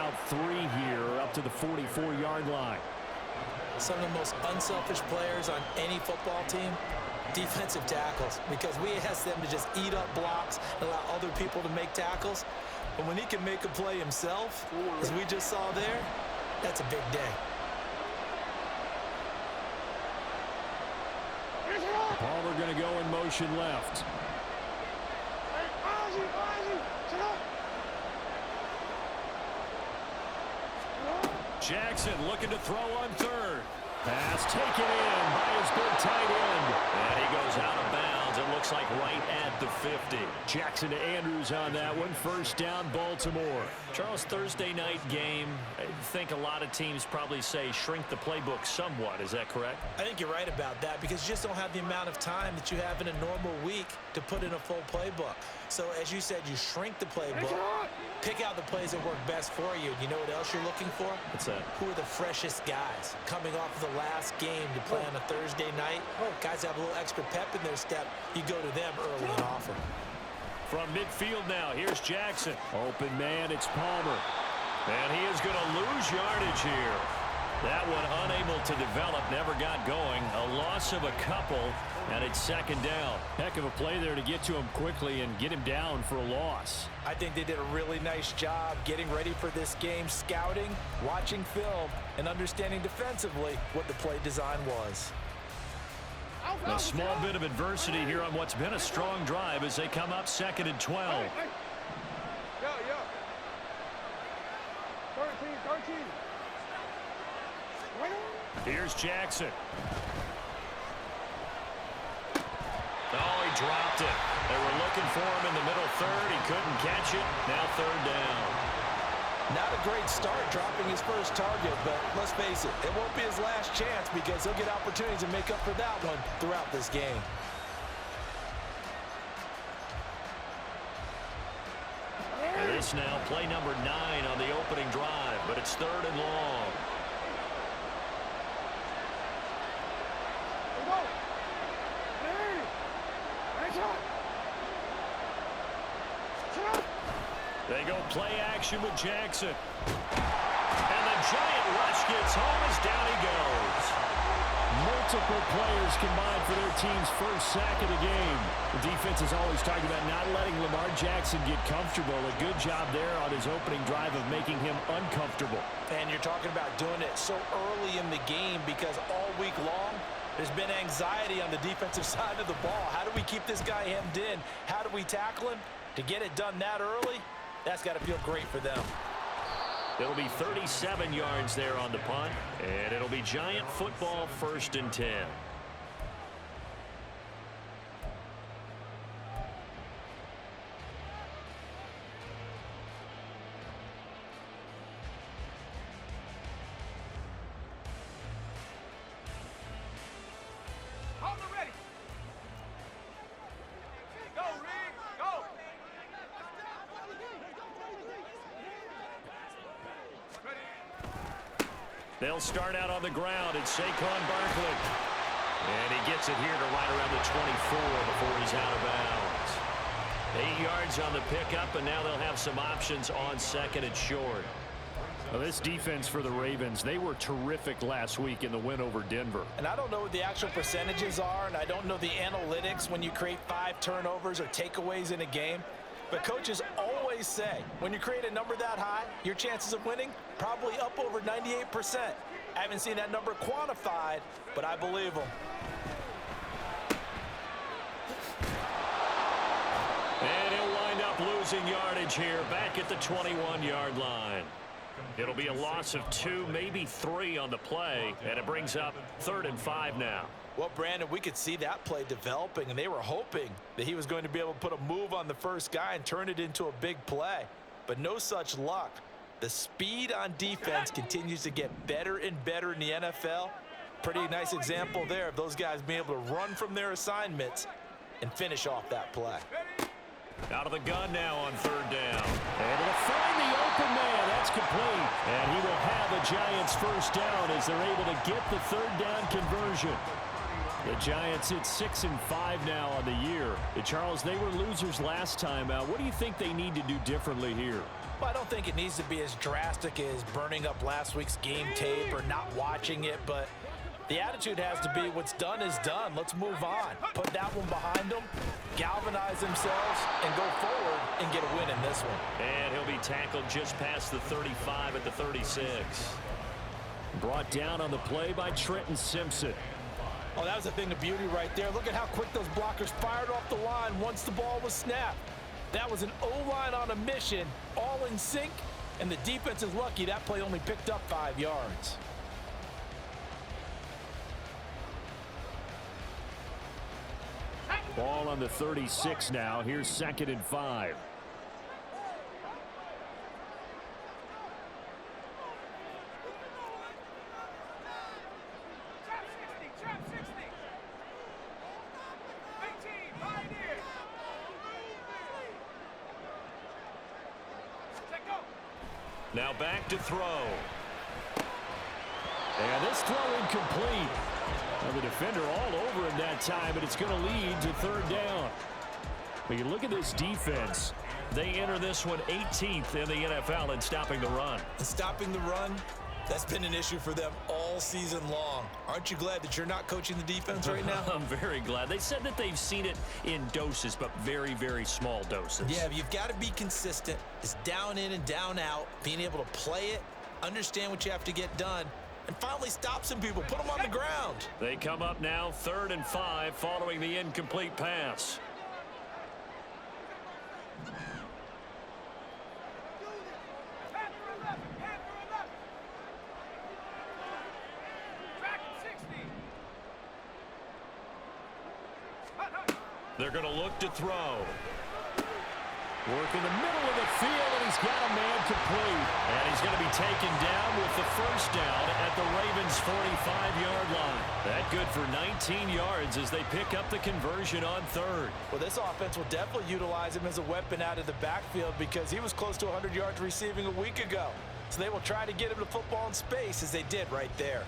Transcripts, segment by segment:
about 3 here up to the 44-yard line. Some of the most unselfish players on any football team, defensive tackles, because we ask them to just eat up blocks and allow other people to make tackles. But when he can make a play himself, as we just saw there, that's a big day. Palmer going to go in motion left. Jackson looking to throw on third. Pass taken in by his big tight end. And he goes out of bounds. It looks like right at the 50. Jackson to Andrews on that one. First down, Baltimore. Charles, Thursday night game, I think a lot of teams probably say shrink the playbook somewhat. Is that correct? I think you're right about that because you just don't have the amount of time that you have in a normal week to put in a full playbook. So, as you said, you shrink the playbook, pick out the plays that work best for you. You know what else you're looking for? What's that? Who are the freshest guys coming off of the last game to play on a Thursday night? Guys have a little extra pep in their step. You go to them early and often. From midfield now, here's Jackson. Open man, it's Palmer. And he is going to lose yardage here. That one unable to develop, never got going. A loss of a couple, and it's second down. Heck of a play there to get to him quickly and get him down for a loss. I think they did a really nice job getting ready for this game, scouting, watching film, and understanding defensively what the play design was. A small bit of adversity here on what's been a strong drive as they come up second and 12. 13. Here's Jackson. Oh, he dropped it. They were looking for him in the middle third. He couldn't catch it. Now third down. Not a great start dropping his first target, but let's face it, it won't be his last chance because he'll get opportunities to make up for that one throughout this game. This now play number 9 on the opening drive, but it's third and long. They go play action with Jackson. And the giant rush gets home as down he goes. Multiple players combined for their team's first sack of the game. The defense is always talking about not letting Lamar Jackson get comfortable. A good job there on his opening drive of making him uncomfortable. And you're talking about doing it so early in the game because all week long, there's been anxiety on the defensive side of the ball. How do we keep this guy hemmed in? How do we tackle him? To get it done that early, that's got to feel great for them. It'll be 37 yards there on the punt, and it'll be Giant football, 1st and 10. They'll start out on the ground. It's Saquon Barkley. And he gets it here to right around the 24 before he's out of bounds. 8 yards on the pickup, and now they'll have some options on second and short. Well, this defense for the Ravens, they were terrific last week in the win over Denver. And I don't know what the actual percentages are, and I don't know the analytics when you create 5 turnovers or takeaways in a game. But coaches always say, when you create a number that high, your chances of winning probably up over 98%. I haven't seen that number quantified, but I believe them. And he'll wind up losing yardage here back at the 21-yard line. It'll be a loss of 2, maybe 3 on the play, and it brings up 3rd and 5 now. Well, Brandon, we could see that play developing, and they were hoping that he was going to be able to put a move on the first guy and turn it into a big play. But no such luck. The speed on defense continues to get better and better in the NFL. Pretty nice example there of those guys being able to run from their assignments and finish off that play. Out of the gun now on 3rd down. And it'll find the open man. That's complete. And he will have the Giants first down as they're able to get the 3rd down conversion. The Giants hit 6 and 5 now on the year. Charles, they were losers last time out. What do you think they need to do differently here? Well, I don't think it needs to be as drastic as burning up last week's game tape or not watching it, but the attitude has to be what's done is done. Let's move on. Put that one behind them, galvanize themselves, and go forward and get a win in this one. And he'll be tackled just past the 35 at the 36. Brought down on the play by Trenton Simpson. Oh, that was a thing of beauty right there. Look at how quick those blockers fired off the line once the ball was snapped. That was an O-line on a mission, all in sync, and the defense is lucky that play only picked up 5 yards. Ball on the 36 now. Here's 2nd and 5. Now back to throw. And this throw incomplete. Well, the defender all over him that time, but it's going to lead to 3rd down. But you look at this defense. They enter this one 18th in the NFL in stopping the run. And stopping the run, that's been an issue for them all season long. Aren't you glad that you're not coaching the defense right now? I'm very glad. They said that they've seen it in doses, but very, very small doses. Yeah, you've got to be consistent. It's down in and down out, being able to play it, understand what you have to get done, and finally stop some people, put them on the ground. They come up now 3rd and 5 following the incomplete pass. They're going to look to throw. Work in the middle of the field, and he's got a man complete. And he's going to be taken down with the 1st down at the Ravens' 45-yard line. That good for 19 yards as they pick up the conversion on 3rd. Well, this offense will definitely utilize him as a weapon out of the backfield because he was close to 100 yards receiving a week ago. So they will try to get him the football in space as they did right there.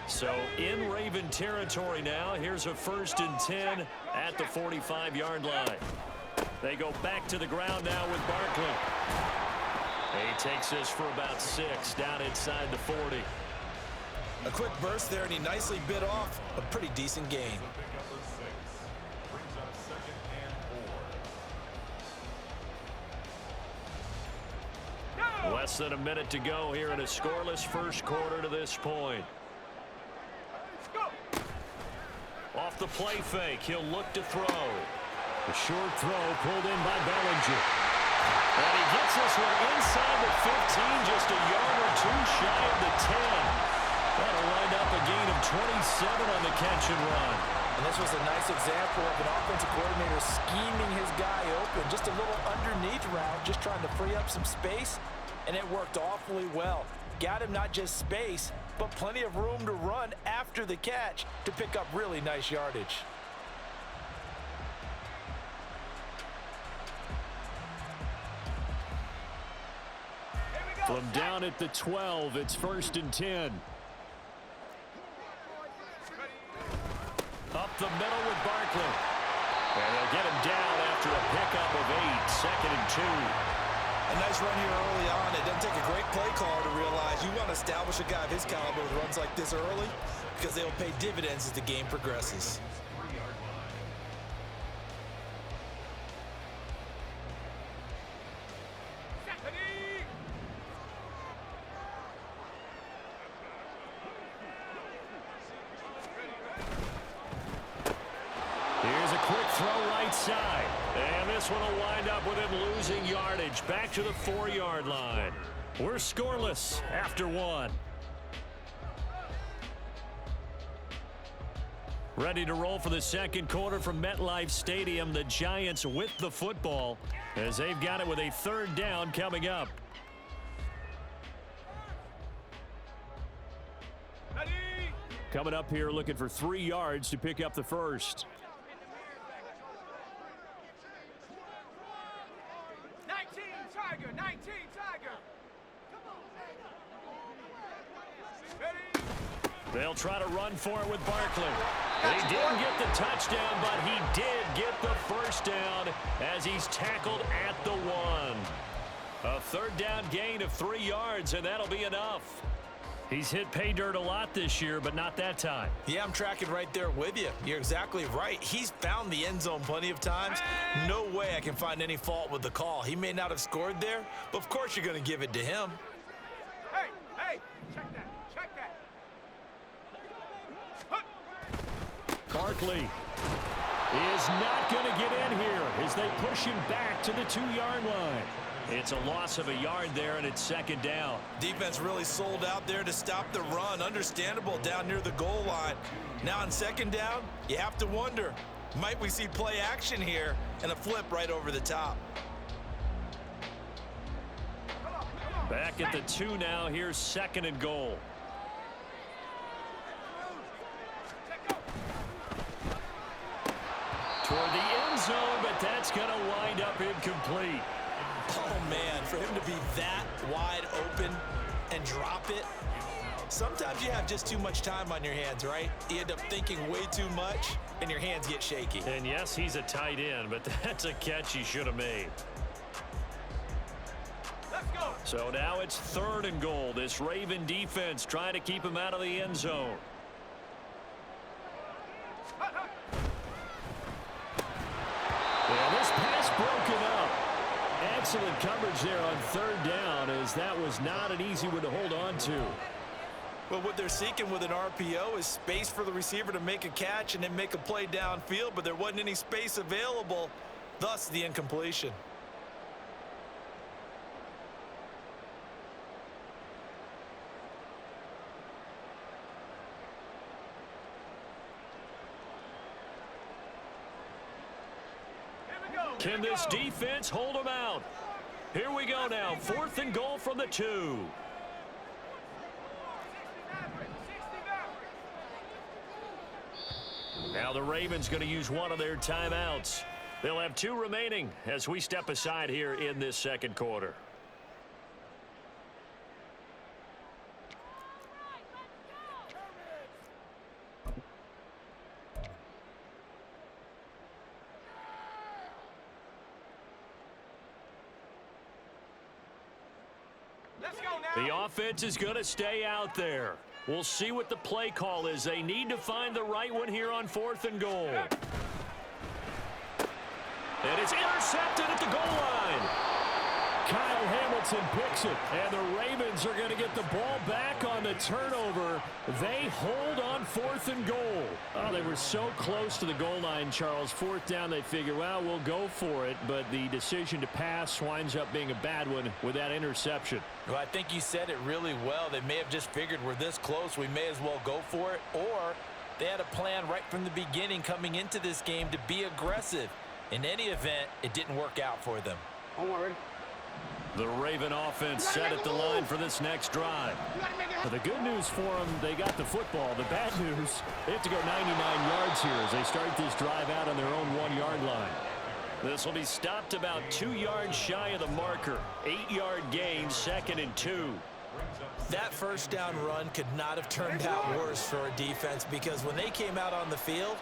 So in Raven territory now. Here's a 1st and 10 at the 45-yard line. They go back to the ground now with Barkley. He takes this for about 6 down inside the 40. A quick burst there, and he nicely bit off a pretty decent gain. Less than a minute to go here in a scoreless 1st quarter to this point. Off the play fake, he'll look to throw. The short throw pulled in by Bellinger. And he gets this one inside the 15, just a yard or 2 shy of the 10. That'll wind up a gain of 27 on the catch and run. And this was a nice example of an offensive coordinator scheming his guy open. Just a little underneath route, just trying to free up some space, and it worked awfully well. Got him not just space, but plenty of room to run after the catch to pick up really nice yardage. From down at the 12, it's 1st and 10. Up the middle with Barkley. And they'll get him down after a pickup of 8, 2nd and 2. A nice run here early on. It doesn't take a great play caller to realize you want to establish a guy of his caliber with runs like this early because they'll pay dividends as the game progresses. Here's a quick throw right side. And this one will wind up with him losing yardage back to the 4-yard line. We're scoreless after 1. Ready to roll for the 2nd quarter from MetLife Stadium. The Giants with the football as they've got it with a 3rd down coming up. Coming up here looking for 3 yards to pick up the 1st. 19 Tiger, 19 Tiger. They'll try to run for it with Barkley. He didn't get the touchdown, but he did get the first down as he's tackled at the 1. A third down gain of 3 yards, and that'll be enough. He's hit pay dirt a lot this year, but not that time. Yeah, I'm tracking right there with you. You're exactly right. He's found the end zone plenty of times. No way I can find any fault with the call. He may not have scored there, but of course you're going to give it to him. Hey, check that, check that. Barkley is not going to get in here as they push him back to the 2-yard line. It's a loss of a yard there, and it's second down. Defense really sold out there to stop the run. Understandable down near the goal line. Now on second down, you have to wonder, might we see play action here and a flip right over the top? Back at the 2 now. Here's second and goal. Toward the end zone, but that's going to wind up incomplete. Oh, man, for him to be that wide open and drop it. Sometimes you have just too much time on your hands, right? You end up thinking way too much, and your hands get shaky. And, yes, he's a tight end, but that's a catch he should have made. Let's go. So now it's third and goal. This Raven defense trying to keep him out of the end zone. And this pass broken up. Excellent coverage there on third down, as that was not an easy one to hold on to. But what they're seeking with an RPO is space for the receiver to make a catch and then make a play downfield, but there wasn't any space available, thus the incompletion. Can this defense hold them out? Here we go now. Fourth and goal from the 2. Now the Ravens going to use one of their timeouts. They'll have 2 remaining as we step aside here in this second quarter. The offense is going to stay out there. We'll see what the play call is. They need to find the right one here on fourth and goal. And it's intercepted at the goal line. Kyle Hamilton picks it, and the Ravens are going to get the ball back on the turnover. They hold on fourth and goal. Oh, they were so close to the goal line, Charles. Fourth down, they figure, well, we'll go for it. But the decision to pass winds up being a bad one with that interception. Well, I think you said it really well. They may have just figured we're this close, we may as well go for it. Or they had a plan right from the beginning coming into this game to be aggressive. In any event, it didn't work out for them. The Raven offense set at the line for this next drive. But the good news for them, they got the football. The bad news, they have to go 99 yards here as they start this drive out on their own 1-yard line. This will be stopped about 2 yards shy of the marker. 8-yard gain, second and 2. That first down run could not have turned out worse for a defense, because when they came out on the field,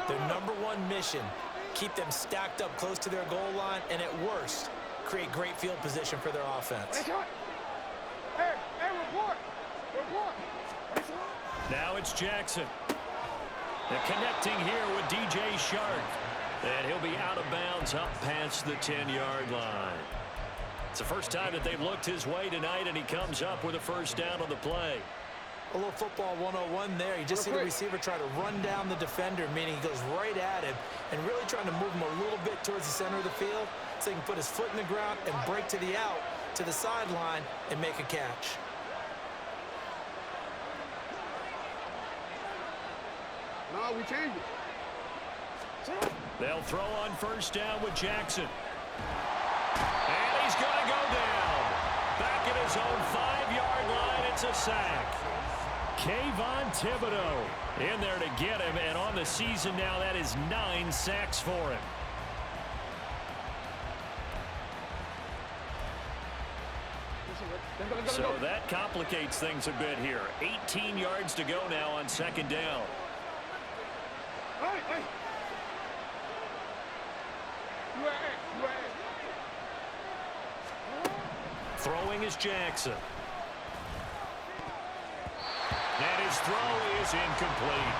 their number one mission, keep them stacked up close to their goal line, and at worst, create great field position for their offense. Hey, report. Now it's Jackson. They're connecting here with DJ Shark. And he'll be out of bounds up past the 10-yard line. It's the first time that they've looked his way tonight, and he comes up with a first down on the play. A little football 101 there. You just see the receiver try to run down the defender, meaning he goes right at him and really trying to move him a little bit towards the center of the field so he can put his foot in the ground and break to the out, to the sideline, and make a catch. No, we changed it. They'll throw on first down with Jackson. And he's going to go down. Back at his own 5-yard line, it's a sack. Kayvon Thibodeau in there to get him, and on the season now, that is 9 sacks for him. So that complicates things a bit here. 18 yards to go now on second down. Hey, hey. Throwing is Jackson. And his throw is incomplete.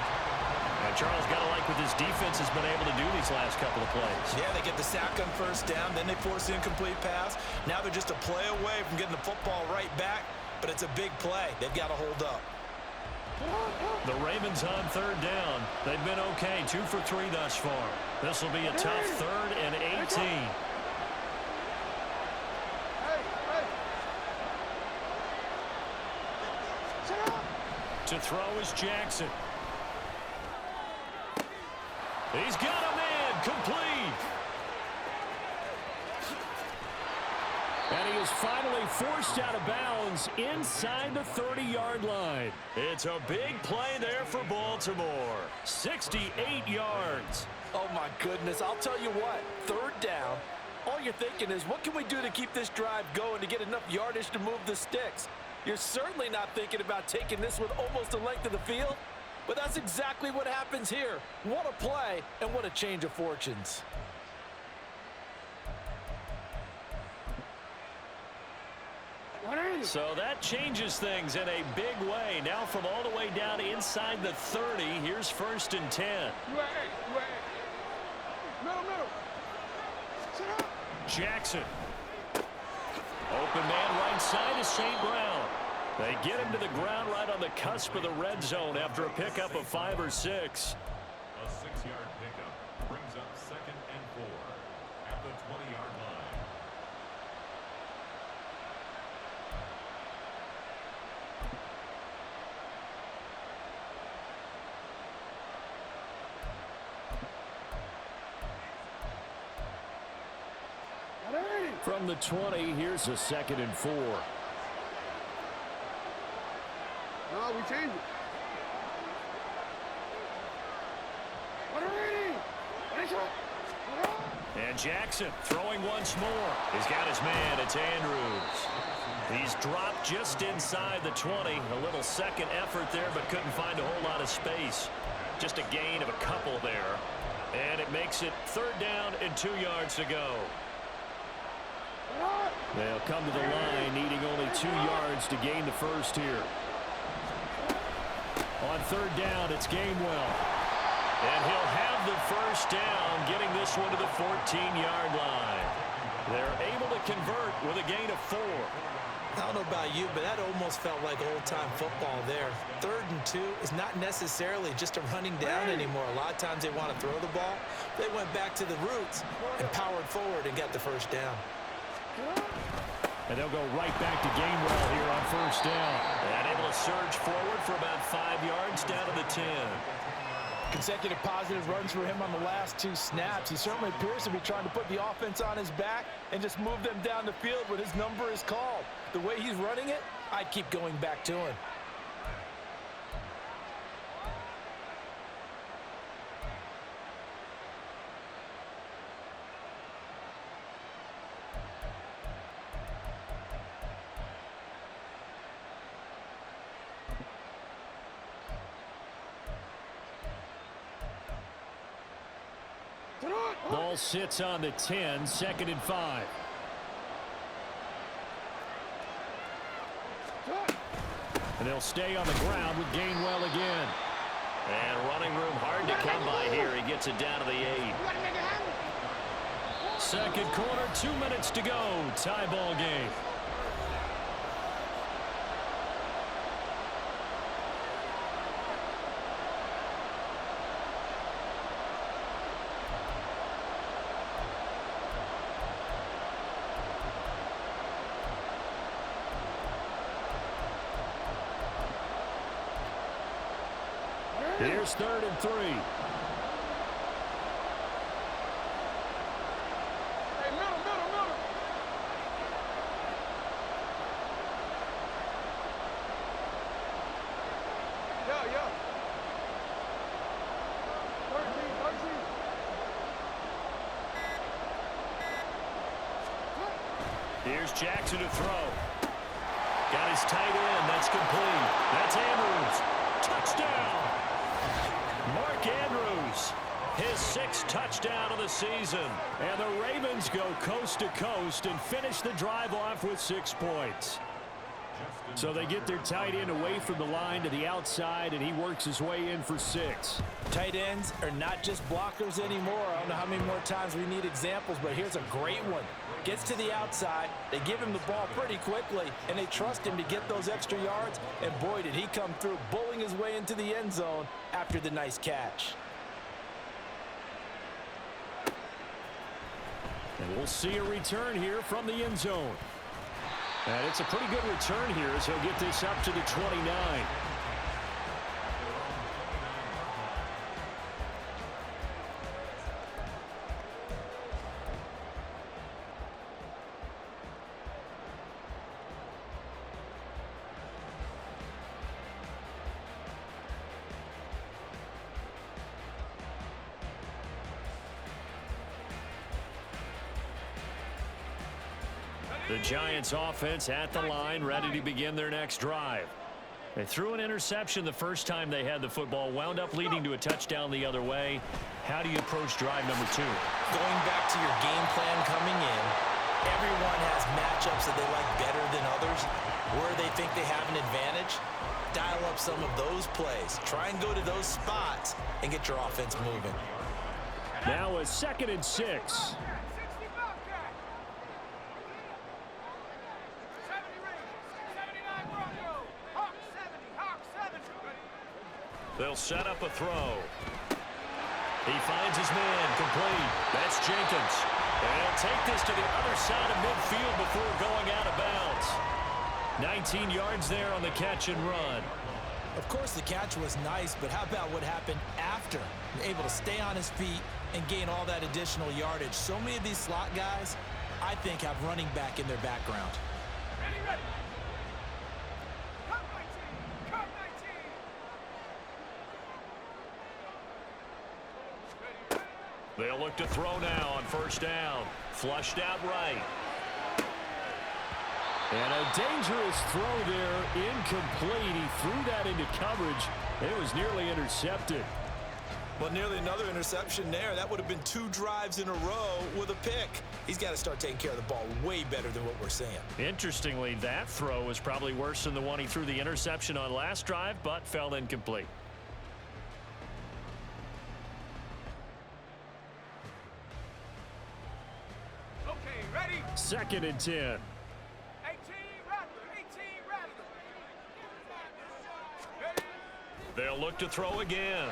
And Charles, got to like what this defense has been able to do these last couple of plays. Yeah, they get the sack on first down, then they force the incomplete pass. Now they're just a play away from getting the football right back, but it's a big play. They've got to hold up. The Ravens on third down. They've been okay, 2 for 3 thus far. This will be a tough 3rd and 18. To throw is Jackson. He's got a man complete. And he is finally forced out of bounds inside the 30-yard line. It's a big play there for Baltimore. 68 yards. Oh, my goodness. I'll tell you what, 3rd down, all you're thinking is, what can we do to keep this drive going to get enough yardage to move the sticks? You're certainly not thinking about taking this with almost the length of the field, but that's exactly what happens here. What a play, and what a change of fortunes. So that changes things in a big way. Now from all the way down inside the 30, here's 1st and 10. Middle. Jackson. Open man right side is St. Brown. They get him to the ground right on the cusp of the red zone after a pickup of 5 or 6. A 6-yard pickup brings up 2nd and 4 at the 20-yard line. From the 20, here's a 2nd and 4. No, we change it. And Jackson throwing once more. He's got his man. It's Andrews. He's dropped just inside the 20. A little second effort there, but couldn't find a whole lot of space. Just a gain of a couple there. And it makes it 3rd down and 2 yards to go. They'll come to the line needing only 2 yards to gain the first here. On 3rd down, it's Gainwell. And he'll have the first down, getting this one to the 14-yard line. They're able to convert with a gain of 4. I don't know about you, but that almost felt like old-time football there. 3rd and 2 is not necessarily just a running down anymore. A lot of times they want to throw the ball. They went back to the roots and powered forward and got the first down. And they'll go right back to Gainwell here on 1st down. And able to surge forward for about 5 yards down to the 10. Consecutive positive runs for him on the last 2 snaps. He certainly appears to be trying to put the offense on his back and just move them down the field when his number is called. The way he's running it, I'd keep going back to him. Ball sits on the 10, 2nd and 5. And they'll stay on the ground with Gainwell again. And running room hard to come by here. He gets it down to the 8. 2nd quarter, 2 minutes to go. Tie ball game. Here's 3rd and 3. Hey, middle. Yeah. 13. Here's Jackson to throw. Got his tight end. That's complete. That's Andrews. Touchdown. Mark Andrews, his 6th touchdown of the season. And the Ravens go coast to coast and finish the drive off with 6 points. So they get their tight end away from the line to the outside, and he works his way in for 6. Tight ends are not just blockers anymore. I don't know how many more times we need examples, but here's a great one. Gets to the outside, they give him the ball pretty quickly, and they trust him to get those extra yards, and boy, did he come through, bullying his way into the end zone after the nice catch. And we'll see a return here from the end zone. And it's a pretty good return here as he'll get this up to the 29. The Giants offense at the line, ready to begin their next drive. They threw an interception the first time they had the football, wound up leading to a touchdown the other way. How do you approach drive number 2? Going back to your game plan coming in, everyone has matchups that they like better than others. Where they think they have an advantage, dial up some of those plays. Try and go to those spots and get your offense moving. Now a 2nd and 6. They'll set up a throw. He finds his man complete. That's Jenkins. And he'll take this to the other side of midfield before going out of bounds. 19 yards there on the catch and run. Of course, the catch was nice, but how about what happened after? Able to stay on his feet and gain all that additional yardage. So many of these slot guys, I think, have running back in their background. Ready. They'll look to throw now on 1st down. Flushed out right. And a dangerous throw there, incomplete. He threw that into coverage. It was nearly intercepted. Well, nearly another interception there. That would have been 2 drives in a row with a pick. He's got to start taking care of the ball way better than what we're seeing. Interestingly, that throw was probably worse than the one he threw the interception on last drive, but fell incomplete. Okay, ready? 2nd and 10. 18, Rattler. Ready? They'll look to throw again.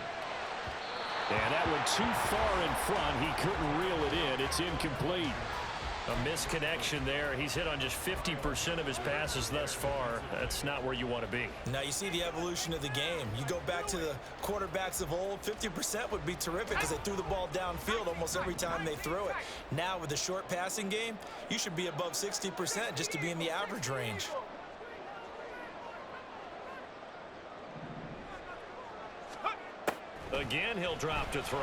And that went too far in front. He couldn't reel it in. It's incomplete. A misconnection there. He's hit on just 50% of his passes thus far. That's not where you want to be. Now you see the evolution of the game. You go back to the quarterbacks of old, 50% would be terrific because they threw the ball downfield almost every time they threw it. Now with the short passing game, you should be above 60% just to be in the average range. Again, he'll drop to throw.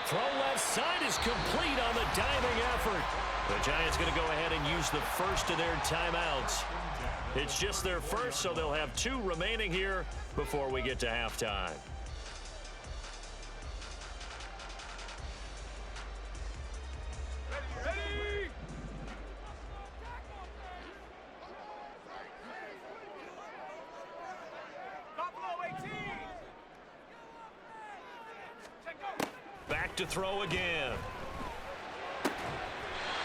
Throw left side is complete on the diving effort. The Giants going to go ahead and use the first of their timeouts. It's just their first, so they'll have 2 remaining here before we get to halftime. Ready? Buffalo 18. Check go. Back to throw again.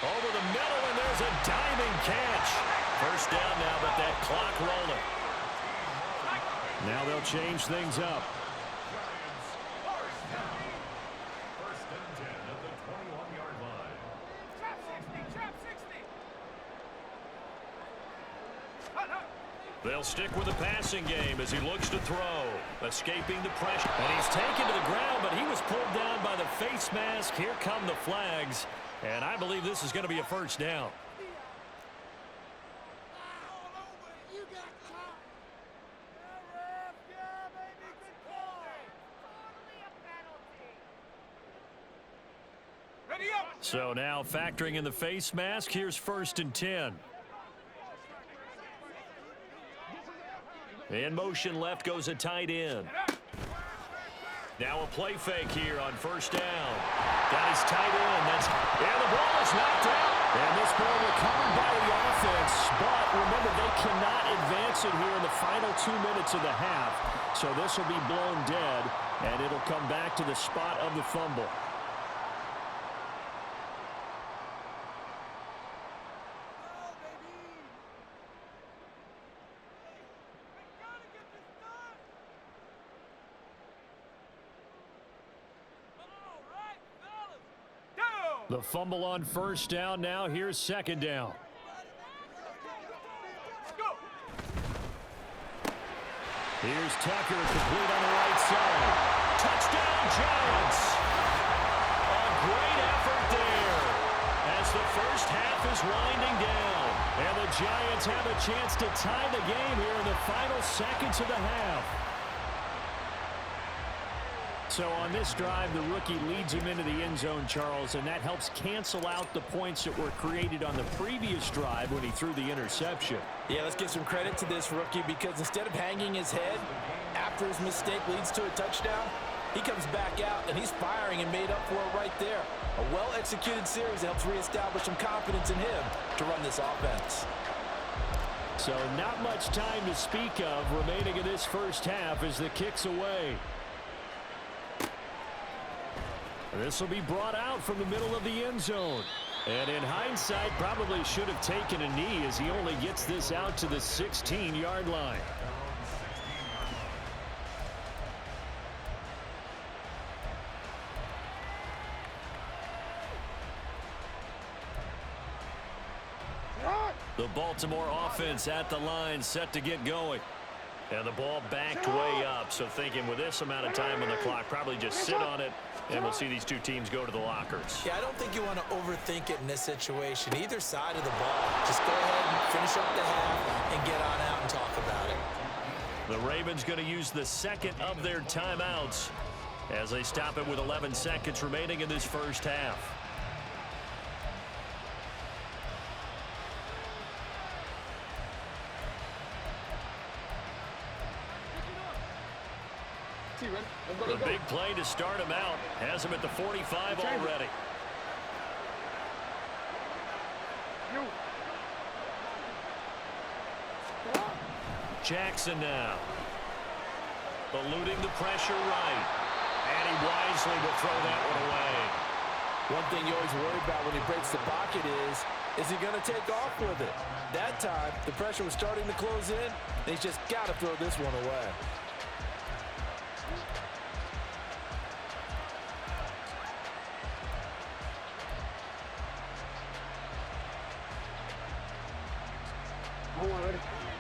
Over the middle, and there's a diving catch. First down now, but that clock rolling. Now they'll change things up. First and 10 at the 21-yard line. Trap 60. They'll stick with the passing game as he looks to throw. Escaping the pressure. And he's taken to the ground, but he was pulled down by the face mask. Here come the flags. And I believe this is going to be a first down. Ready up. So now factoring in the face mask, here's 1st and 10. In motion left goes a tight end. Now a play fake here on first down. Got his tight end. And the ball is knocked out. And this ball recovered by the offense. But remember, they cannot advance it here in the final 2 minutes of the half. So this will be blown dead, and it'll come back to the spot of the fumble. The fumble on first down. Now here's second down. Here's Tucker, complete on the right side. Touchdown, Giants. A great effort there as the first half is winding down. And the Giants have a chance to tie the game here in the final seconds of the half. So on this drive, the rookie leads him into the end zone, Charles, and that helps cancel out the points that were created on the previous drive when he threw the interception. Yeah, let's give some credit to this rookie because instead of hanging his head after his mistake leads to a touchdown, he comes back out and he's firing and made up for it right there. A well-executed series helps reestablish some confidence in him to run this offense. So not much time to speak of remaining in this first half as the kick's away. This will be brought out from the middle of the end zone. And in hindsight, probably should have taken a knee as he only gets this out to the 16-yard line. The Baltimore offense at the line, set to get going. And the ball backed way up, so thinking with this amount of time on the clock, probably just sit on it, and we'll see these two teams go to the lockers. Yeah, I don't think you want to overthink it in this situation. Either side of the ball. Just go ahead and finish up the half and get on out and talk about it. The Ravens going to use the second of their timeouts as they stop it with 11 seconds remaining in this first half. The big play to start him out has him at the 45 already. Jackson now. Eluding the pressure right. And he wisely will throw that one away. One thing you always worry about when he breaks the pocket is he going to take off with it? That time, the pressure was starting to close in, and he's just got to throw this one away.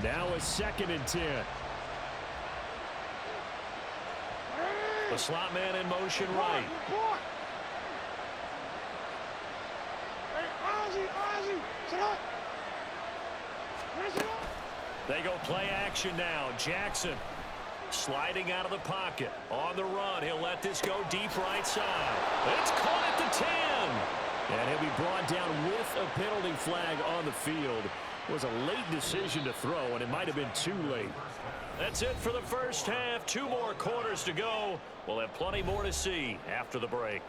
Now a 2nd and 10. The slot man in motion right. They go play action now. Jackson sliding out of the pocket. On the run, he'll let this go deep right side. It's caught at the 10. And he'll be brought down with a penalty flag on the field. It was a late decision to throw, and it might have been too late. That's it for the first half. 2 more quarters to go. We'll have plenty more to see after the break.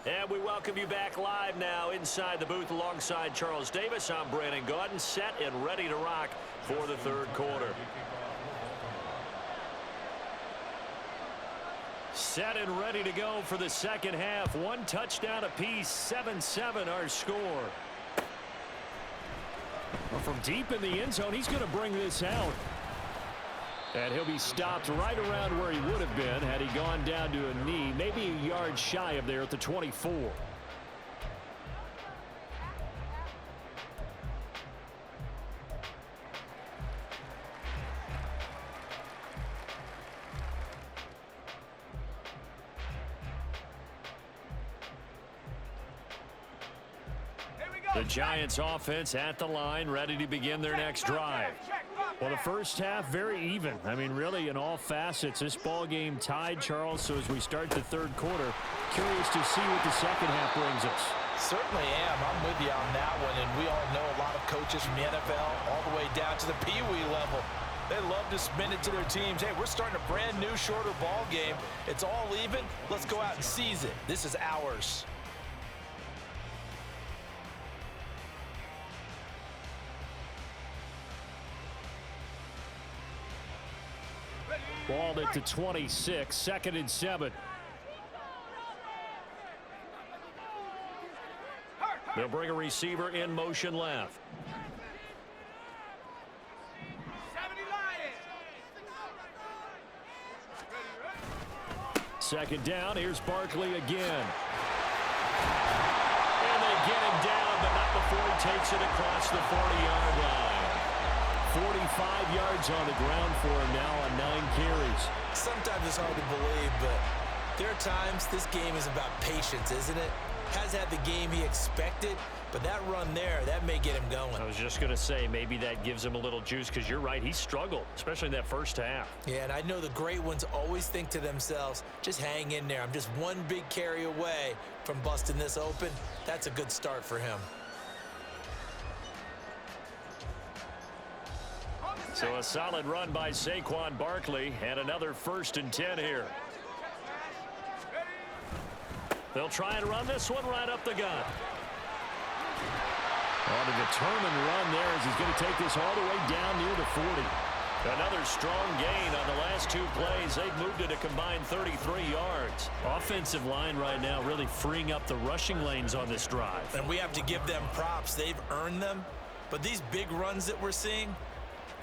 And we welcome you back live now inside the booth alongside Charles Davis. I'm Brandon Gaudin, set and ready to rock for the third quarter. Set and ready to go for the second half. 1 touchdown apiece, 7-7 our score. Well, from deep in the end zone, he's going to bring this out. And he'll be stopped right around where he would have been had he gone down to a knee, maybe a yard shy of there at the 24. The Giants offense at the line, ready to begin their next drive. Well, the first half, very even. I mean, really, in all facets, this ball game tied, Charles. So as we start the third quarter, curious to see what the second half brings us. Certainly am. I'm with you on that one. And we all know a lot of coaches from the NFL all the way down to the Pee-wee level. They love to spin it to their teams. Hey, we're starting a brand new, shorter ball game. It's all even. Let's go out and seize it. This is ours. Ball at the 26, 2nd and 7. They'll bring a receiver in motion left. Second down, here's Barkley again. And they get him down, but not before he takes it across the 40-yard line. 45 yards on the ground for him now on 9 carries. Sometimes it's hard to believe, but there are times this game is about patience, isn't it? Has had the game he expected, but that run there, that may get him going. I was just going to say, maybe that gives him a little juice, because you're right, he struggled, especially in that first half. Yeah, and I know the great ones always think to themselves, just hang in there. I'm just one big carry away from busting this open. That's a good start for him. So a solid run by Saquon Barkley, and another 1st and 10 here. They'll try and run this one right up the gut. On a determined run there as he's going to take this all the way down near the 40. Another strong gain on the last 2 plays. They've moved it a combined 33 yards. Offensive line right now really freeing up the rushing lanes on this drive. And we have to give them props. They've earned them. But these big runs that we're seeing,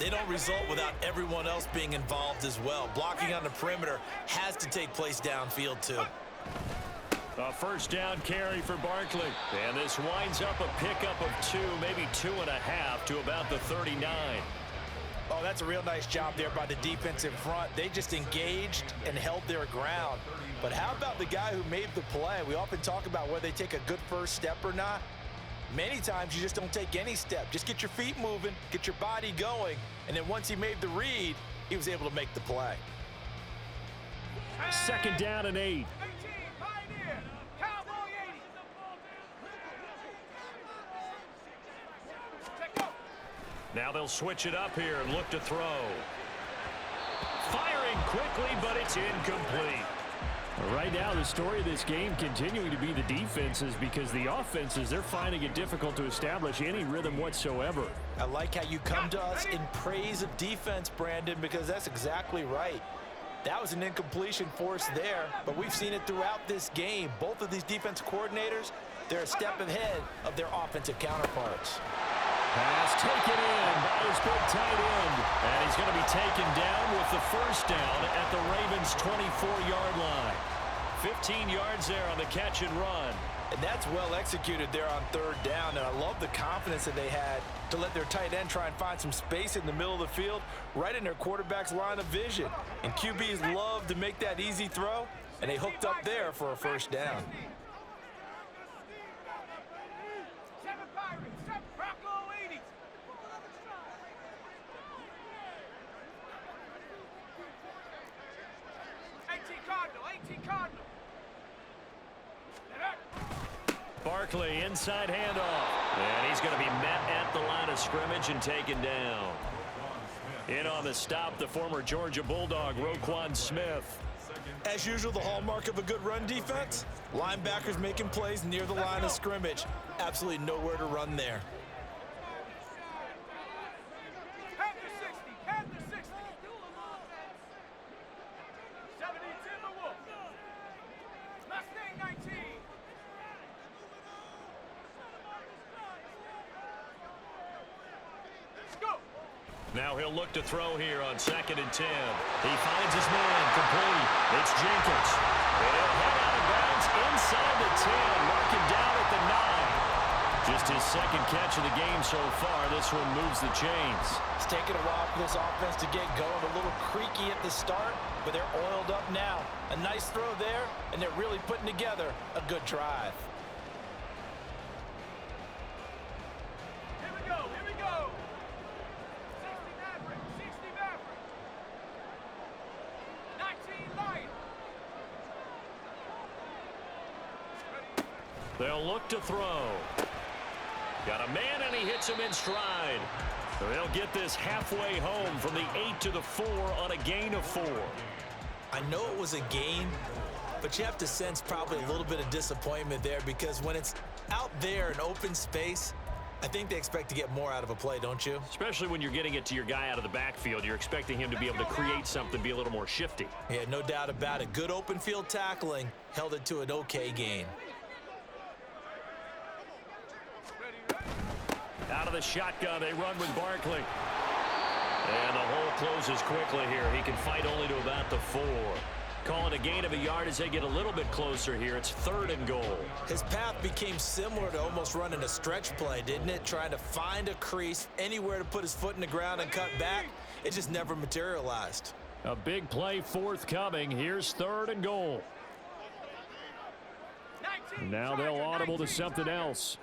they don't result without everyone else being involved as well. Blocking on the perimeter has to take place downfield too. A 1st down carry for Barkley. And this winds up a pickup of 2, maybe 2.5 to about the 39. Oh, that's a real nice job there by the defense in front. They just engaged and held their ground. But how about the guy who made the play? We often talk about whether they take a good first step or not. Many times you just don't take any step. Just get your feet moving, get your body going, and then once he made the read, he was able to make the play. 2nd down and 8. Now they'll switch it up here and look to throw. Firing quickly, but it's incomplete. Right now, the story of this game continuing to be the defenses, because the offenses, they're finding it difficult to establish any rhythm whatsoever. I like how you come to us in praise of defense, Brandon, because that's exactly right. That was an incompletion force there, but we've seen it throughout this game. Both of these defense coordinators, they're a step ahead of their offensive counterparts. Pass taken in by his big tight end. And he's going to be taken down with the 1st down at the Ravens' 24-yard line. 15 yards there on the catch and run. And that's well executed there on 3rd down. And I love the confidence that they had to let their tight end try and find some space in the middle of the field, right in their quarterback's line of vision. And QBs love to make that easy throw, and they hooked up there for a 1st down. Barkley, inside handoff. And he's going to be met at the line of scrimmage and taken down. In on the stop, the former Georgia Bulldog, Roquan Smith. As usual, the hallmark of a good run defense, linebackers making plays near the line of scrimmage. Absolutely nowhere to run there. Now he'll look to throw here on 2nd and 10. He finds his man, complete. It's Jenkins. He'll head out of bounds inside the 10, marking down at the 9. Just his 2nd catch of the game so far. This one moves the chains. It's taken a while for this offense to get going. A little creaky at the start, but they're oiled up now. A nice throw there, and they're really putting together a good drive. They'll look to throw. Got a man, and he hits him in stride. So they'll get this halfway home from the 8 to the 4 on a gain of 4. I know it was a gain, but you have to sense probably a little bit of disappointment there, because when it's out there in open space, I think they expect to get more out of a play, don't you? Especially when you're getting it to your guy out of the backfield. You're expecting him to be able to create something, be a little more shifty. Yeah, no doubt about it. Good open field tackling held it to an okay gain. Out of the shotgun, they run with Barkley. And the hole closes quickly here. He can fight only to about the 4. Call it a gain of a yard as they get a little bit closer here. It's 3rd and goal. His path became similar to almost running a stretch play, didn't it? Trying to find a crease, anywhere to put his foot in the ground and cut back. It just never materialized. A big play forthcoming. Here's 3rd and goal. Now they'll audible to something else.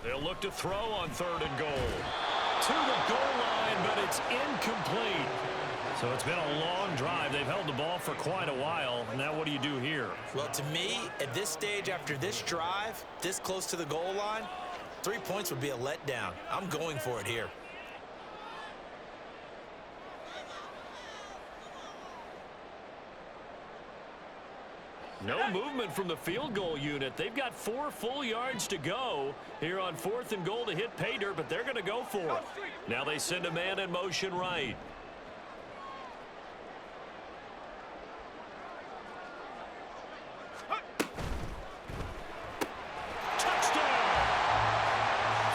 They'll look to throw on 3rd and goal. To the goal line, but it's incomplete. So it's been a long drive. They've held the ball for quite a while. Now what do you do here? Well, to me, at this stage, after this drive, this close to the goal line, 3 points would be a letdown. I'm going for it here. No movement from the field goal unit. They've got 4 full yards to go here on 4th and goal to hit pay dirt, but they're going to go for it. Now they send a man in motion right. Touchdown!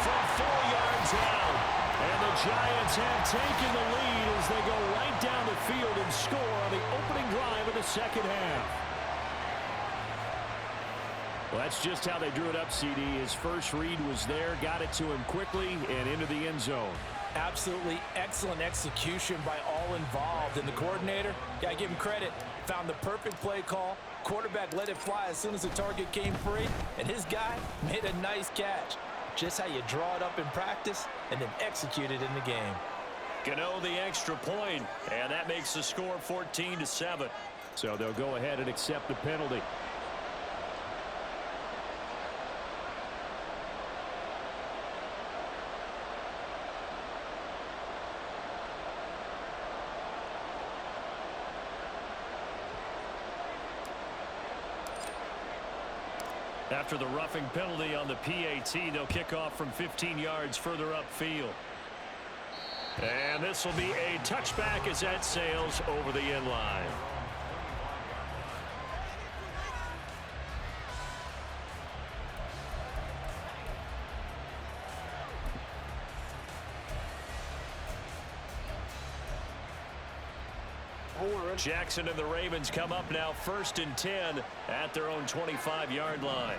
From 4 yards out. And the Giants have taken the lead as they go right down the field and score on the opening drive of the second half. Well, that's just how they drew it up, CD. His first read was there, got it to him quickly, and into the end zone. Absolutely excellent execution by all involved. And the coordinator, gotta give him credit, found the perfect play call. Quarterback let it fly as soon as the target came free, and his guy made a nice catch. Just how you draw it up in practice and then execute it in the game. Gano the extra point, and that makes the score 14-7. So they'll go ahead and accept the penalty. After the roughing penalty on the PAT, they'll kick off from 15 yards further upfield. And this will be a touchback as that sails over the end line. Jackson and the Ravens come up now 1st and 10 at their own 25-yard line.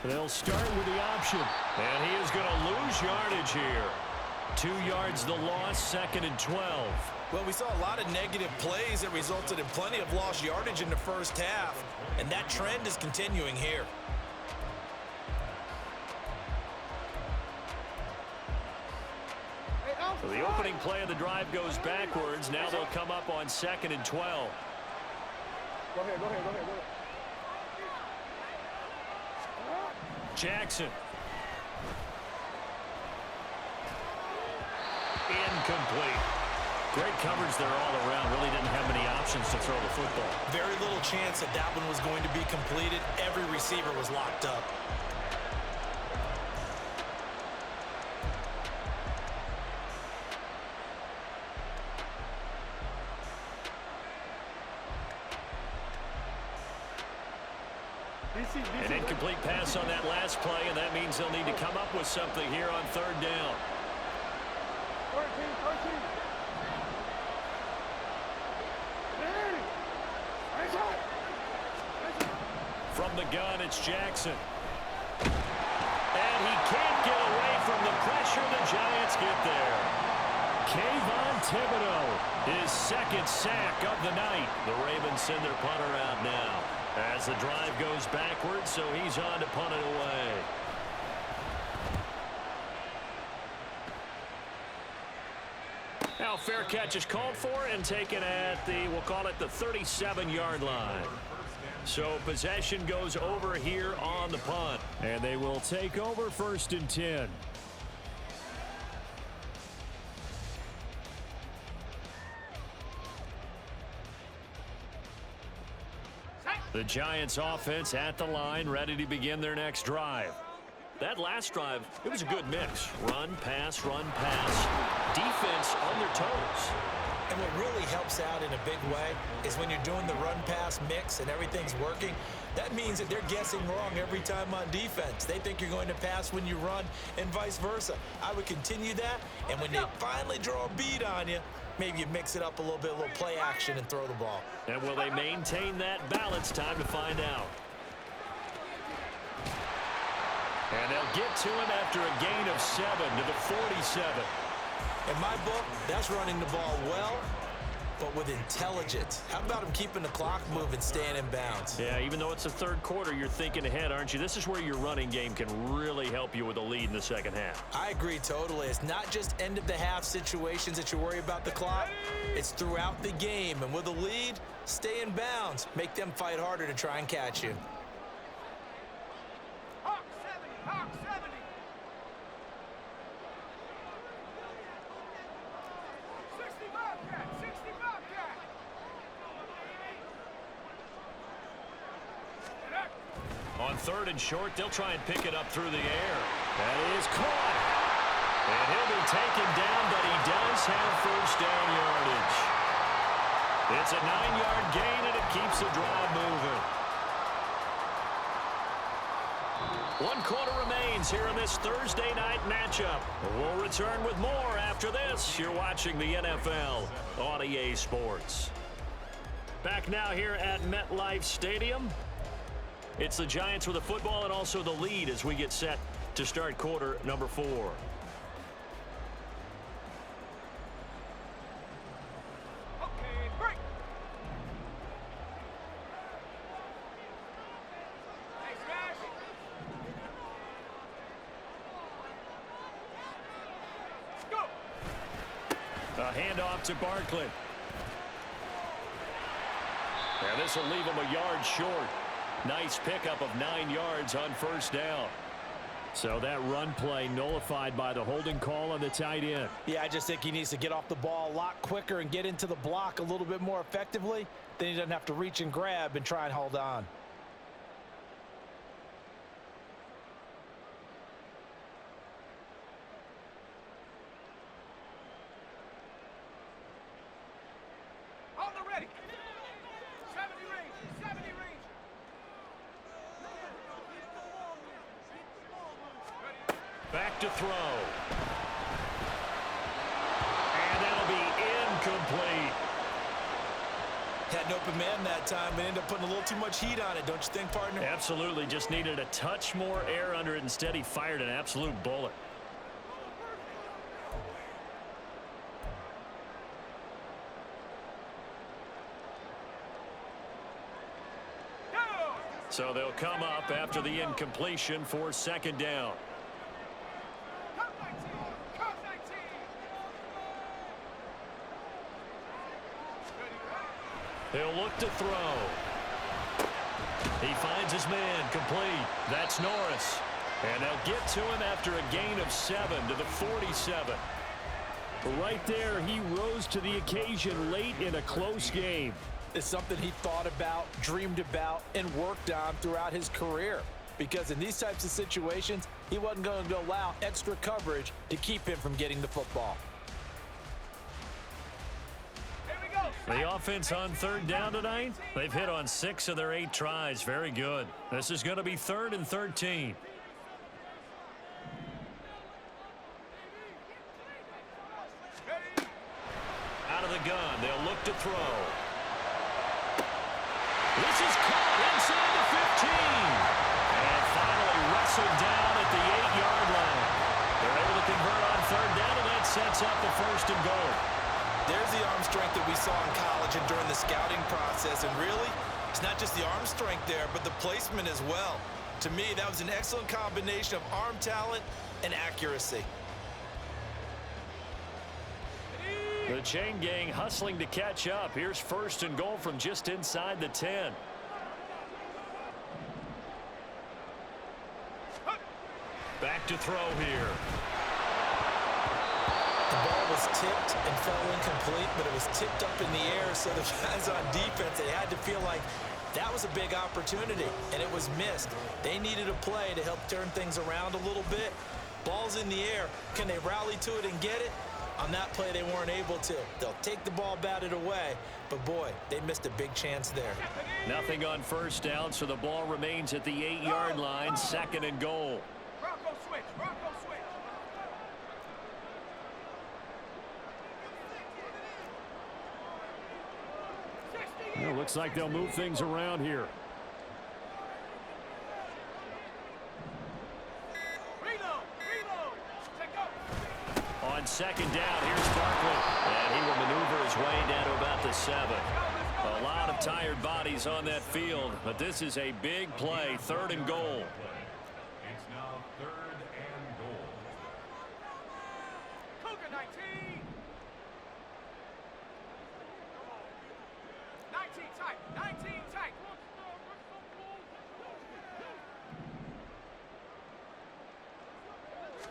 They'll start with the option. And he is going to lose yardage here. 2 yards the loss, 2nd and 12. Well, we saw a lot of negative plays that resulted in plenty of lost yardage in the first half, and that trend is continuing here. So the opening play of the drive goes backwards. Now they'll come up on 2nd and 12. Go ahead. Jackson. Incomplete. Great coverage there all around. Really didn't have many options to throw the football. Very little chance that that one was going to be completed. Every receiver was locked up. An incomplete pass on that last play, and that means they'll need to come up with something here on 3rd down. 13. From the gun, it's Jackson. And he can't get away from the pressure. The Giants get there. Kayvon Thibodeau, his 2nd sack of the night. The Ravens send their punter out now as the drive goes backwards, so he's on to punt it away. Now fair catch is called for and taken at the, we'll call it the 37-yard line. So possession goes over here on the punt. And they will take over 1st and 10. The Giants offense at the line, ready to begin their next drive. That last drive, it was a good mix. Run, pass, defense on their toes. And what really helps out in a big way is when you're doing the run-pass mix and everything's working, that means that they're guessing wrong every time on defense. They think you're going to pass when you run and vice versa. I would continue that, and when they finally draw a bead on you, maybe you mix it up a little bit, a little play action, and throw the ball. And will they maintain that balance? Time to find out. And they'll get to him after a gain of 7 to the 47. In my book, that's running the ball well, but with intelligence. How about him keeping the clock moving, staying in bounds? Yeah, even though it's the third quarter, you're thinking ahead, aren't you? This is where your running game can really help you with a lead in the second half. I agree totally. It's not just end-of-the-half situations that you worry about the clock. It's throughout the game. And with a lead, stay in bounds. Make them fight harder to try and catch you. Hawk 70, Hawk 70. 60 Bobcat, 60 Bobcat. On 3rd and short, they'll try and pick it up through the air. That is caught. And he'll be taken down, but he does have first down yardage. It's a 9-yard gain, and it keeps the drive moving. 1 quarter remains here in this Thursday night matchup. We'll return with more after this. You're watching the NFL on EA Sports. Back now here at MetLife Stadium. It's the Giants with the football and also the lead as we get set to start quarter number 4. Okay, break. Hey, Smash. Go. A handoff to Barkley. And this will leave him a yard short. Nice pickup of 9 yards on first down. So that run play nullified by the holding call on the tight end. Yeah, I just think he needs to get off the ball a lot quicker and get into the block a little bit more effectively. Then he doesn't have to reach and grab and try and hold on. On the ready. 70 range, 70 range. Back to throw. And that'll be incomplete. Had an open man that time and ended up putting a little too much heat on it, don't you think, partner? Absolutely. Just needed a touch more air under it. Instead, he fired an absolute bullet. So they'll come up after the incompletion for second down. Cut 19, cut 19. He'll look to throw. He finds his man complete. That's Norris. And they'll get to him after a gain of 7 to the 47. Right there, he rose to the occasion late in a close game. It's something he thought about, dreamed about, and worked on throughout his career. Because in these types of situations, he wasn't going to allow extra coverage to keep him from getting the football. Here we go. The offense on third down tonight, they've hit on 6 of their 8 tries. Very good. This is going to be 3rd and 13. Out of the gun, they'll look to throw. This is caught inside the 15. And finally wrestled down at the 8-yard line. They're able to convert on third down, and that sets up the 1st and goal. There's the arm strength that we saw in college and during the scouting process. And really, it's not just the arm strength there, but the placement as well. To me, that was an excellent combination of arm talent and accuracy. The chain gang hustling to catch up. Here's 1st and goal from just inside the 10. Back to throw here. The ball was tipped and fell incomplete, but it was tipped up in the air, so the guys on defense, they had to feel like that was a big opportunity, and it was missed. They needed a play to help turn things around a little bit. Ball's in the air. Can they rally to it and get it? On that play, they weren't able to. They'll take the ball, bat it away, but boy, they missed a big chance there. Nothing on 1st down, so the ball remains at the 8-yard line, 2nd and goal. Bronco switch, Bronco switch. Well, looks like they'll move things around here. Reload, reload. Take up. On 2nd down, here's Barkley. And he will maneuver his way down to about the 7. A lot of tired bodies on that field, but this is a big play, 3rd and goal. It's now 3rd and goal. Cougar 19. 19 tight, 19 tight.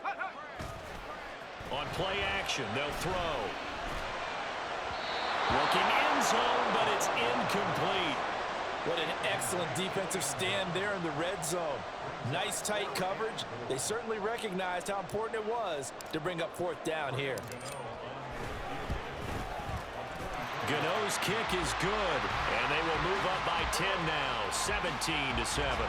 Hut, hut. On play action, they'll throw. Looking end zone, but it's incomplete. What an excellent defensive stand there in the red zone. Nice tight coverage. They certainly recognized how important it was to bring up 4th down here. Gano's kick is good, and they will move up by 10 now, 17-7.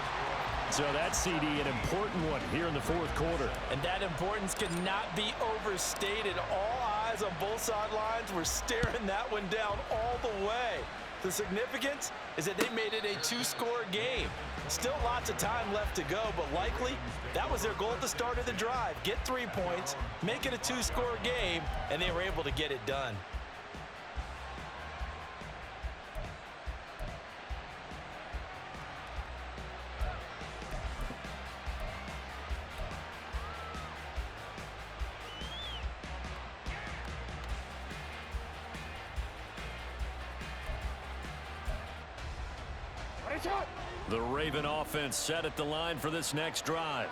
So that CD, an important one here in the 4th quarter. And that importance cannot be overstated. All eyes on both sidelines were staring that one down all the way. The significance is that they made it a 2-score game. Still lots of time left to go, but likely that was their goal at the start of the drive. Get 3 points, make it a 2-score game, and they were able to get it done. The Raven offense set at the line for this next drive.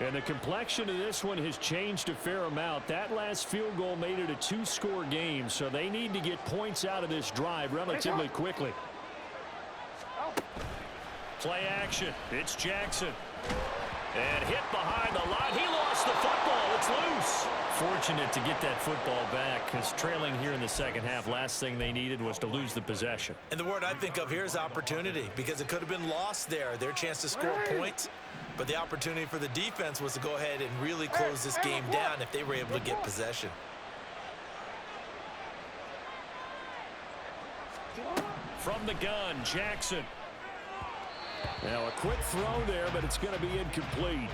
And the complexion of this one has changed a fair amount. That last field goal made it a 2-score game, so they need to get points out of this drive relatively quickly. Play action. It's Jackson. And hit behind the line. He lost the football. It's loose. Fortunate to get that football back, because trailing here in the 2nd half, last thing they needed was to lose the possession. And the word I think of here is opportunity, because it could have been lost there, their chance to score points. But the opportunity for the defense was to go ahead and really close this game down if they were able to get possession. From the gun, Jackson. Now a quick throw there, but it's going to be incomplete.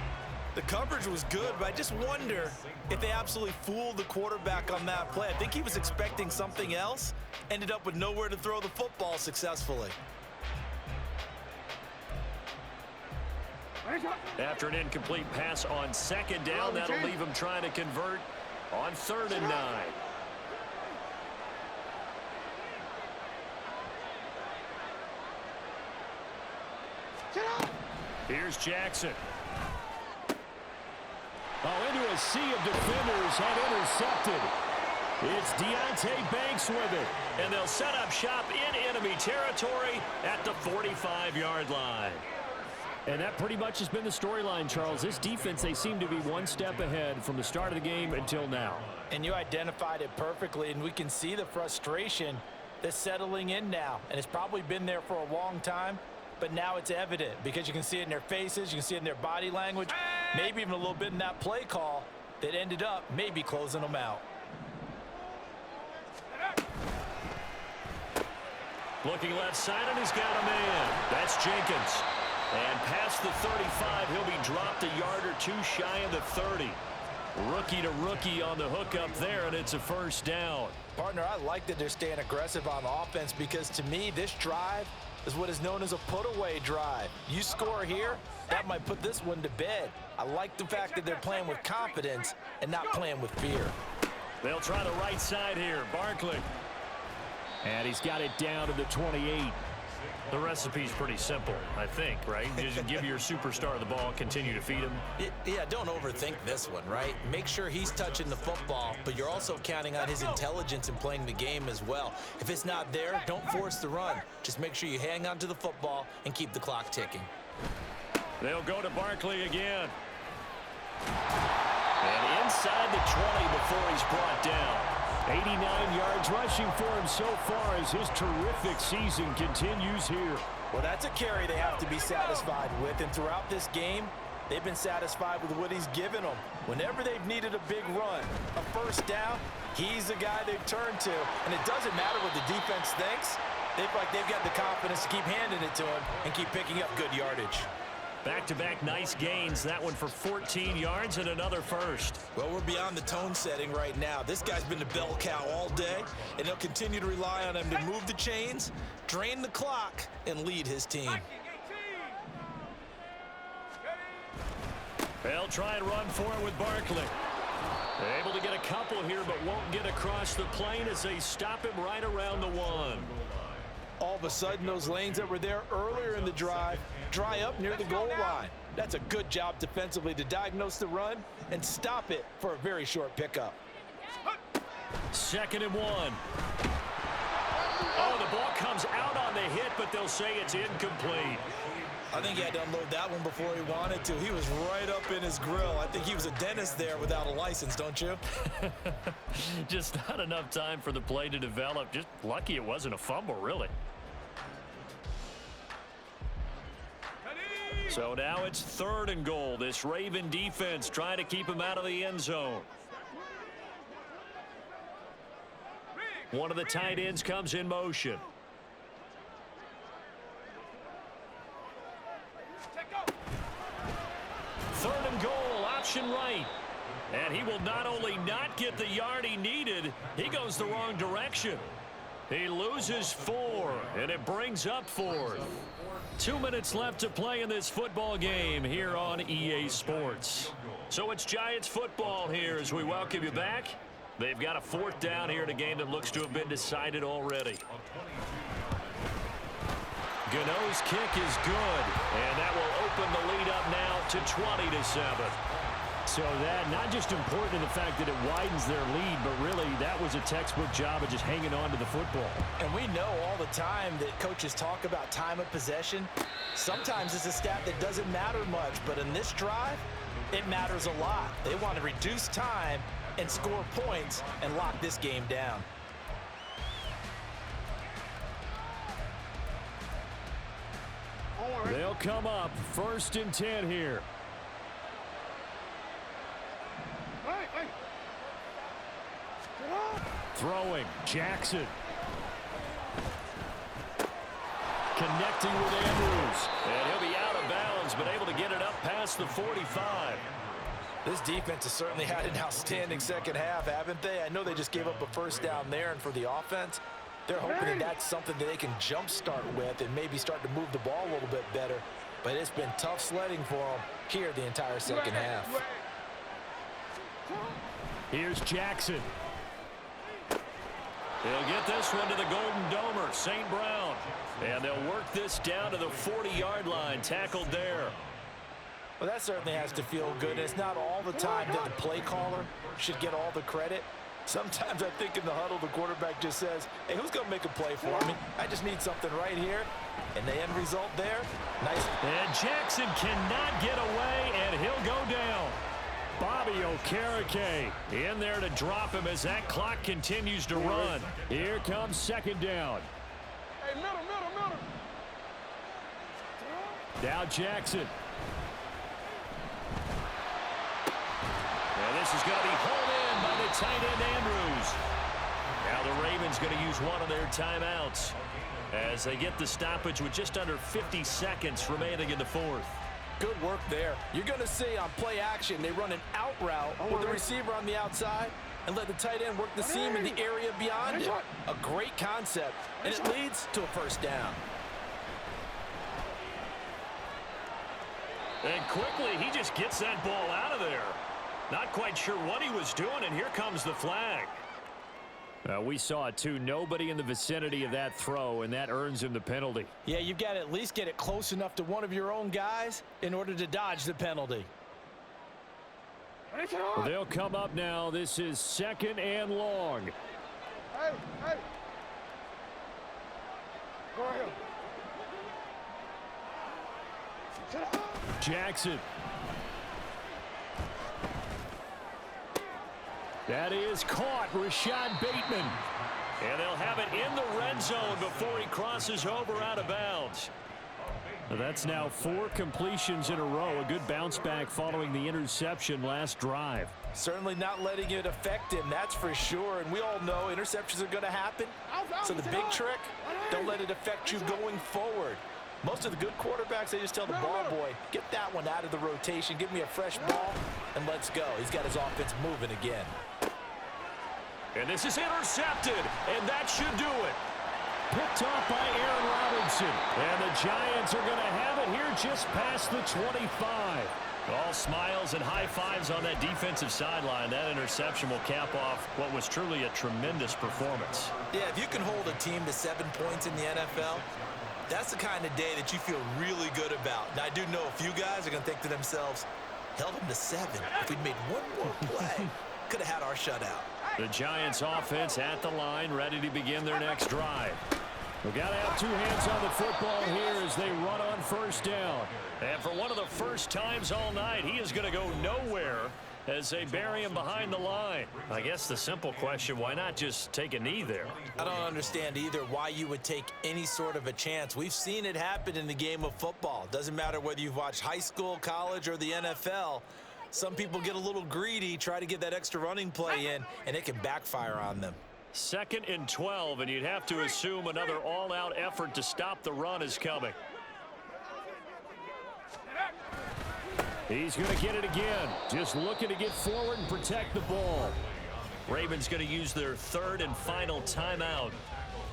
The coverage was good, but I just wonder if they absolutely fooled the quarterback on that play. I think he was expecting something else, ended up with nowhere to throw the football successfully. After an incomplete pass on 2nd down, that'll leave him trying to convert on 3rd and 9. Here's Jackson. Oh, into a sea of defenders, had intercepted. It's Deontay Banks with it, and they'll set up shop in enemy territory at the 45-yard line. And that pretty much has been the storyline, Charles. This defense, they seem to be one step ahead from the start of the game until now. And you identified it perfectly, and we can see the frustration that's settling in now. And it's probably been there for a long time, but now it's evident because you can see it in their faces, you can see it in their body language, maybe even a little bit in that play call that ended up maybe closing them out. Looking left side, and he's got a man. That's Jenkins. And past the 35, he'll be dropped a yard or two shy of the 30. Rookie to rookie on the hookup there, and it's a 1st down. Partner, I like that they're staying aggressive on offense because to me, this drive is what is known as a put-away drive. You score here, that might put this one to bed. I like the fact that they're playing with confidence and not playing with fear. They'll try the right side here. Barkley. And he's got it down to the 28. The recipe's pretty simple, I think, right? You just give your superstar the ball, continue to feed him. Yeah, don't overthink this one, right? Make sure he's touching the football, but you're also counting on his intelligence in playing the game as well. If it's not there, don't force the run. Just make sure you hang on to the football and keep the clock ticking. They'll go to Barkley again. And inside the 20 before he's brought down. 89 yards rushing for him so far as his terrific season continues here. Well, that's a carry they have to be satisfied with, and throughout this game, they've been satisfied with what he's given them. Whenever they've needed a big run, a first down, he's the guy they've turned to. And it doesn't matter what the defense thinks. They've got the confidence to keep handing it to him and keep picking up good yardage. Back-to-back nice gains. That one for 14 yards and another first. Well, we're beyond the tone setting right now. This guy's been the bell cow all day, and they'll continue to rely on him to move the chains, drain the clock, and lead his team. They'll try and run for it with Barkley. They're able to get a couple here, but won't get across the plane as they stop him right around the 1. All of a sudden, those lanes that were there earlier in the drive dry up near the goal line. That's a good job defensively to diagnose the run and stop it for a very short pickup. 2nd and 1. Oh, the ball comes out on the hit, but they'll say it's incomplete. I think he had to unload that one before he wanted to. He was right up in his grill. I think he was a dentist there without a license, don't you? Just not enough time for the play to develop. Just lucky it wasn't a fumble, really. So now it's 3rd and goal. This Raven defense trying to keep him out of the end zone. One of the tight ends comes in motion. Third and goal, option right. And he will not only not get the yard he needed, he goes the wrong direction. He loses 4, and it brings up 4th. 2 minutes left to play in this football game here on EA Sports. So it's Giants football here as we welcome you back. They've got a 4th down here in a game that looks to have been decided already. Gano's kick is good, and that will open the lead up now to 20-7. So that not just important in the fact that it widens their lead, but really that was a textbook job of just hanging on to the football. And we know all the time that coaches talk about time of possession. Sometimes it's a stat that doesn't matter much, but in this drive, it matters a lot. They want to reduce time and score points and lock this game down. They'll come up 1st and 10 here. Throwing, Jackson. Connecting with Andrews. And he'll be out of bounds, but able to get it up past the 45. This defense has certainly had an outstanding second half, haven't they? I know they just gave up a first down there, and for the offense, they're hoping that that's something that they can jumpstart with and maybe start to move the ball a little bit better. But it's been tough sledding for them here the entire second half. Here's Jackson. He'll get this one to the Golden Domer, St. Brown. And they'll work this down to the 40-yard line, tackled there. Well, that certainly has to feel good. And it's not all the time that the play caller should get all the credit. Sometimes I think in the huddle, the quarterback just says, hey, who's going to make a play for me? I just need something right here. And the end result there, nice. And Jackson cannot get away, and he'll go down. Bobby Okereke in there to drop him as that clock continues to run. Here comes 2nd down. Hey, middle. Now Jackson. And this is going to be hauled in by the tight end Andrews. Now the Ravens going to use one of their timeouts as they get the stoppage with just under 50 seconds remaining in the 4th. Good work there. You're going to see on play action, they run an out route with the receiver on the outside and let the tight end work the seam in the area beyond it. A great concept, and it leads to a first down. And quickly, he just gets that ball out of there. Not quite sure what he was doing, and here comes the flag. We saw it too. Nobody in the vicinity of that throw, and that earns him the penalty. Yeah, you've got to at least get it close enough to one of your own guys in order to dodge the penalty. Well, they'll come up now. This is 2nd and long. Hey, hey. Go ahead. Jackson. That is caught. Rashad Bateman. And they'll have it in the red zone before he crosses over out of bounds. That's now 4 completions in a row. A good bounce back following the interception last drive. Certainly not letting it affect him, that's for sure. And we all know interceptions are going to happen. So the big trick, don't let it affect you going forward. Most of the good quarterbacks, they just tell the ball boy, get that one out of the rotation, give me a fresh ball, and let's go. He's got his offense moving again. And this is intercepted, and that should do it. Picked off by Aaron Robinson. And the Giants are going to have it here just past the 25. All smiles and high fives on that defensive sideline. That interception will cap off what was truly a tremendous performance. Yeah, if you can hold a team to 7 points in the NFL, that's the kind of day that you feel really good about. Now, I do know a few guys are going to think to themselves, held them to 7. If we'd made one more play, could have had our shutout. The Giants offense at the line, ready to begin their next drive. We've got to have 2 hands on the football here as they run on 1st down. And for one of the first times all night, he is going to go nowhere as they bury him behind the line. I guess the simple question, why not just take a knee there? I don't understand either why you would take any sort of a chance. We've seen it happen in the game of football. Doesn't matter whether you've watched high school, college, or the NFL. Some people get a little greedy, try to get that extra running play in, and it can backfire on them. 2nd and 12, and you'd have to assume another all-out effort to stop the run is coming. He's going to get it again. Just looking to get forward and protect the ball. Ravens going to use their 3rd and final timeout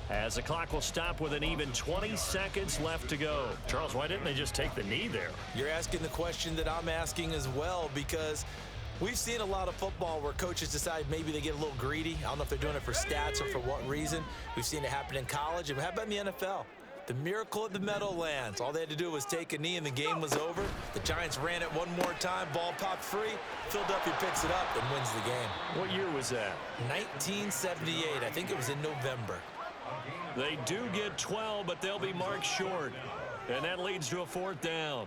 as the clock will stop with an even 20 seconds left to go. Charles, why didn't they just take the knee there? You're asking the question that I'm asking as well, because we've seen a lot of football where coaches decide maybe they get a little greedy. I don't know if they're doing it for stats or for what reason. We've seen it happen in college. And how about in the NFL? The miracle at the Meadowlands. All they had to do was take a knee and the game was over. The Giants ran it one more time. Ball popped free. Philadelphia picks it up and wins the game. What year was that? 1978. I think it was in November. They do get 12, but they'll be marked short. And that leads to a 4th down.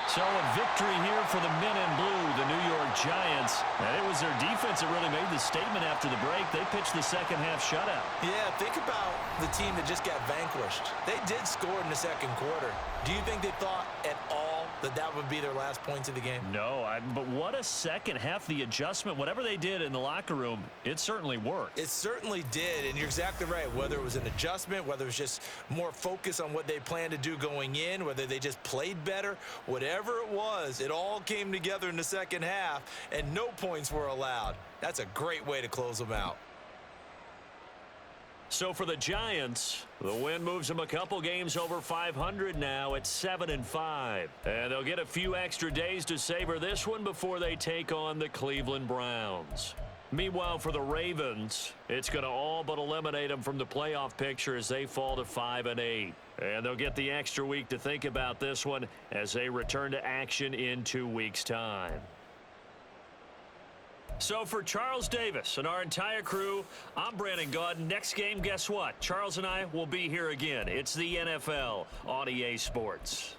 So a victory here for the men in blue, the New York Giants. And it was their defense that really made the statement after the break. They pitched the second half shutout. Yeah, think about the team that just got vanquished. They did score in the 2nd quarter. Do you think they thought at all that that would be their last points of the game? No, but what a second half. The adjustment, whatever they did in the locker room, it certainly worked. It certainly did, and you're exactly right. Whether it was an adjustment, whether it was just more focus on what they planned to do going in, whether they just played better, whatever it was, it all came together in the second half, and no points were allowed. That's a great way to close them out. So for the Giants, the win moves them a couple games over 500 now at 7-5. And they'll get a few extra days to savor this one before they take on the Cleveland Browns. Meanwhile, for the Ravens, it's going to all but eliminate them from the playoff picture as they fall to 5-8. And they'll get the extra week to think about this one as they return to action in 2 weeks' time. So for Charles Davis and our entire crew, I'm Brandon Gaudin. Next game, guess what? Charles and I will be here again. It's the NFL on EA Sports.